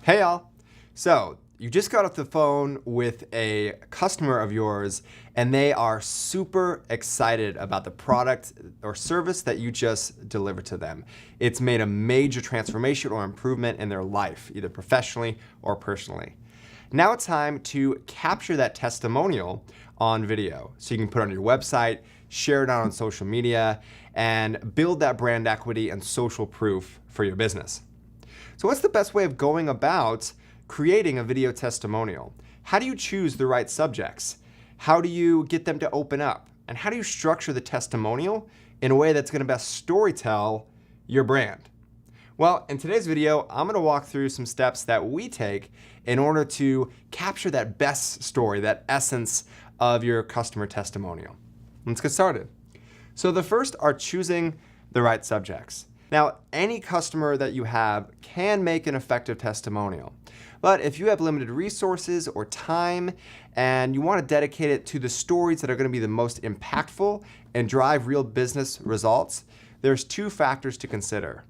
Hey y'all. So you just got off the phone with a customer of yours and they are super excited about the product or service that you just delivered to them. It's made a major transformation or improvement in their life, either professionally or personally. Now it's time to capture that testimonial on video. So you can put it on your website, share it out on social media, and build that brand equity and social proof for your business. So what's the best way of going about creating a video testimonial? How do you choose the right subjects? How do you get them to open up? And how do you structure the testimonial in a way that's going to best storytell your brand? Well, in today's video, I'm going to walk through some steps that we take in order to capture that best story, that essence of your customer testimonial. Let's get started. So the first are choosing the right subjects. Now, any customer that you have can make an effective testimonial, but if you have limited resources or time and you want to dedicate it to the stories that are going to be the most impactful and drive real business results, there's two factors to consider.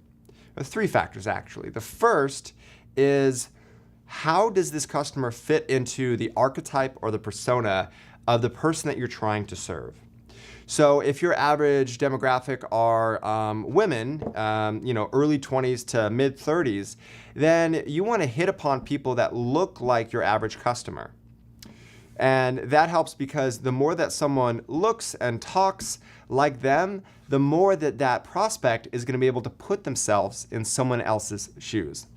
Or three factors, actually. The first is, how does this customer fit into the archetype or the persona of the person that you're trying to serve? So if your average demographic are women, early 20s to mid 30s, then you want to hit upon people that look like your average customer. And that helps because the more that someone looks and talks like them, the more that that prospect is going to be able to put themselves in someone else's shoes.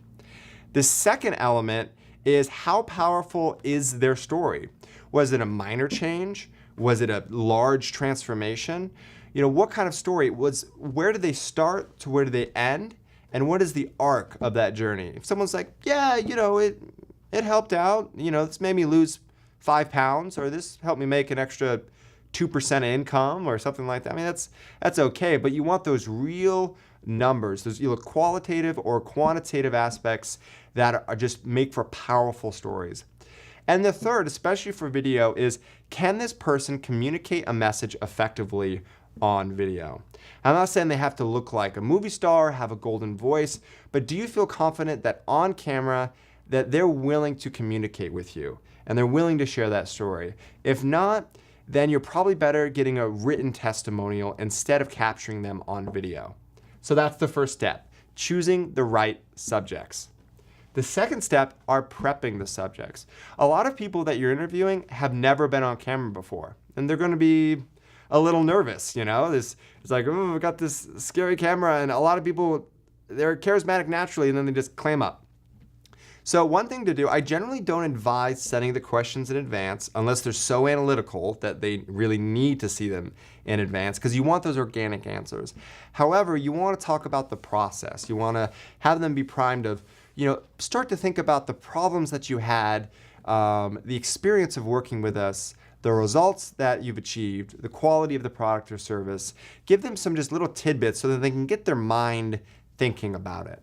The second element is, how powerful is their story? Was it a minor change? Was it a large transformation? What kind of story where did they start to where do they end? And what is the arc of that journey? If someone's like, yeah, it helped out, this made me lose 5 pounds, or this helped me make an extra 2% of income or something like that. I mean, that's okay, but you want those real numbers, those either qualitative or quantitative aspects that are just make for powerful stories. And the third, especially for video, is, can this person communicate a message effectively on video? I'm not saying they have to look like a movie star, have a golden voice, but do you feel confident that on camera that they're willing to communicate with you and they're willing to share that story? If not, then you're probably better getting a written testimonial instead of capturing them on video. So that's the first step, choosing the right subjects. The second step are prepping the subjects. A lot of people that you're interviewing have never been on camera before, and they're going to be a little nervous, It's like, oh, I've got this scary camera, and a lot of people, they're charismatic naturally, and then they just clam up. So one thing to do, I generally don't advise setting the questions in advance unless they're so analytical that they really need to see them in advance, because you want those organic answers. However, you want to talk about the process. You want to have them be primed of, start to think about the problems that you had, the experience of working with us, the results that you've achieved, the quality of the product or service. Give them some just little tidbits so that they can get their mind thinking about it.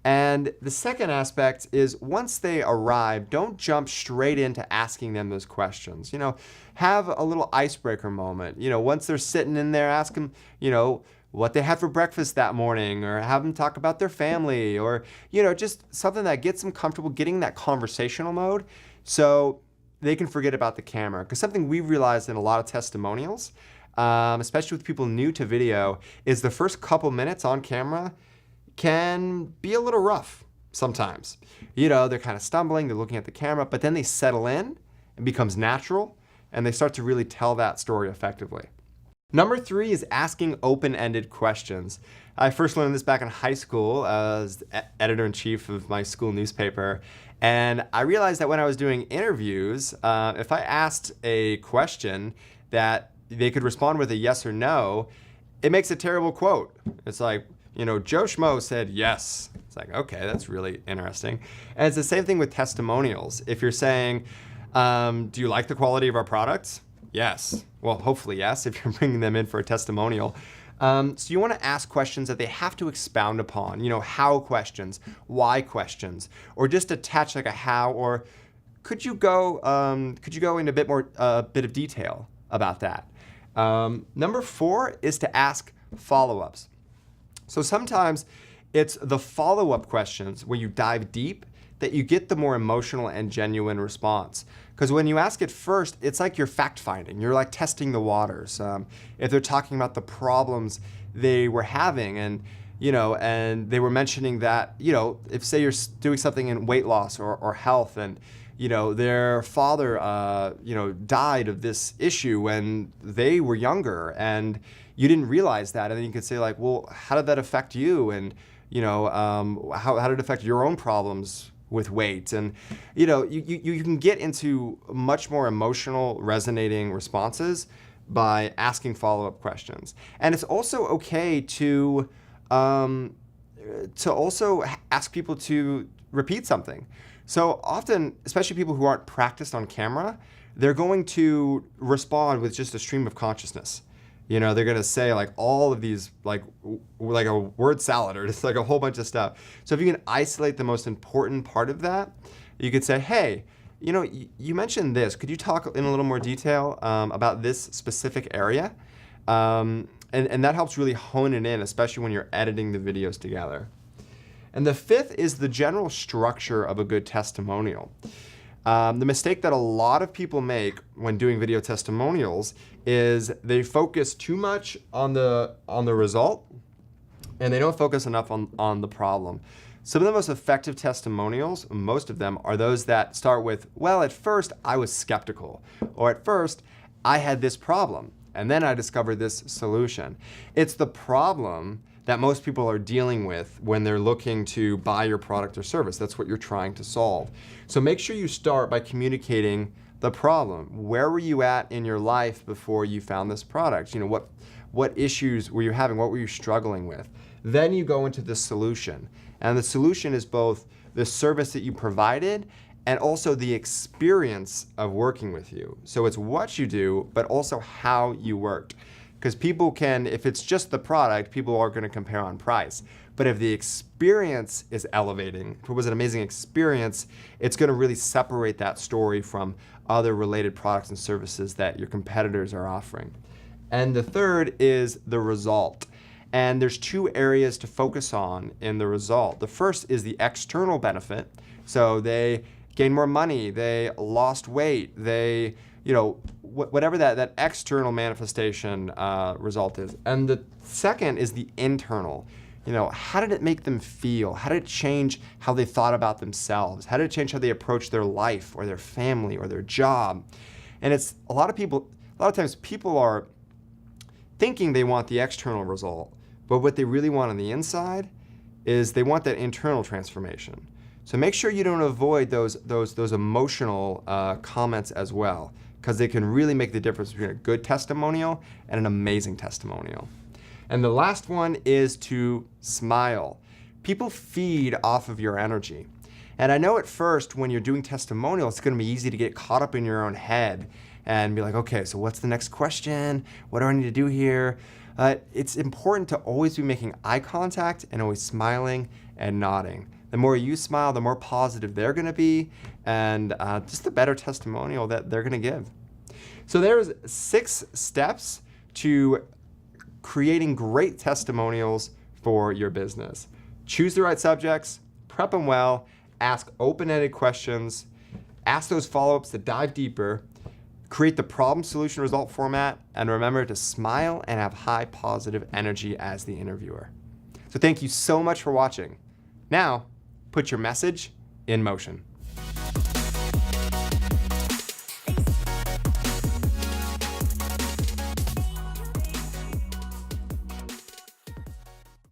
And the second aspect is, once they arrive, don't jump straight into asking them those questions. Have a little icebreaker moment. Once they're sitting in there, ask them, what they had for breakfast that morning, or have them talk about their family, or, just something that gets them comfortable getting that conversational mode so they can forget about the camera. Because something we've realized in a lot of testimonials, especially with people new to video, is the first couple minutes on camera can be a little rough sometimes. They're kind of stumbling, they're looking at the camera, but then they settle in, it becomes natural, and they start to really tell that story effectively. Number 3 is asking open-ended questions. I first learned this back in high school as editor-in-chief of my school newspaper, and I realized that when I was doing interviews, if I asked a question that they could respond with a yes or no, it makes a terrible quote. It's like, Joe Schmo said yes. It's like, okay, that's really interesting. And it's the same thing with testimonials. If you're saying, do you like the quality of our products? Yes. Well, hopefully yes, if you're bringing them in for a testimonial. So you want to ask questions that they have to expound upon, how questions, why questions, or just attach like a how, or could you go into a bit of detail about that? Number 4 is to ask follow-ups. So sometimes it's the follow-up questions where you dive deep that you get the more emotional and genuine response. Because when you ask it first, it's like you're fact-finding. You're like testing the waters. If they're talking about the problems they were having, and and they were mentioning that, if say you're doing something in weight loss or health, and their father, died of this issue when they were younger, and you didn't realize that, and then you could say like, well, how did that affect you, and how did it affect your own problems with weight? And you can get into much more emotional, resonating responses by asking follow-up questions. And it's also okay to also ask people to repeat something. So often, especially people who aren't practiced on camera, they're going to respond with just a stream of consciousness. They're going to say like all of these, like a word salad, or just like a whole bunch of stuff. So if you can isolate the most important part of that, you could say, hey, you mentioned this. Could you talk in a little more detail about this specific area? And that helps really hone it in, especially when you're editing the videos together. And the fifth is the general structure of a good testimonial. The mistake that a lot of people make when doing video testimonials is they focus too much on the result, and they don't focus enough on the problem. Some of the most effective testimonials, most of them, are those that start with, well, at first I was skeptical, or at first I had this problem, and then I discovered this solution. It's the problem that most people are dealing with when they're looking to buy your product or service. That's what you're trying to solve. So make sure you start by communicating the problem. Where were you at in your life before you found this product? What issues were you having? What were you struggling with? Then you go into the solution. And the solution is both the service that you provided and also the experience of working with you. So it's what you do, but also how you worked. Because people can, if it's just the product, people are going to compare on price. But if the experience is elevating, if it was an amazing experience, it's going to really separate that story from other related products and services that your competitors are offering. And the third is the result. And there's two areas to focus on in the result. The first is the external benefit. So they gained more money, they lost weight, they, whatever that external manifestation result is. And the second is the internal. How did it make them feel? How did it change how they thought about themselves? How did it change how they approach their life or their family or their job? And it's a lot of times people are thinking they want the external result, but what they really want on the inside is they want that internal transformation. So make sure you don't avoid those emotional comments as well, because they can really make the difference between a good testimonial and an amazing testimonial. And the last one is to smile. People feed off of your energy. And I know at first when you're doing testimonials, it's going to be easy to get caught up in your own head and be like, okay, so what's the next question? What do I need to do here? It's important to always be making eye contact and always smiling and nodding. The more you smile, the more positive they're going to be, and just the better testimonial that they're going to give. So there's 6 steps to creating great testimonials for your business. Choose the right subjects, prep them well, ask open-ended questions, ask those follow-ups to dive deeper, create the problem, solution, result format, and remember to smile and have high positive energy as the interviewer. So thank you so much for watching. Now, put your message in motion.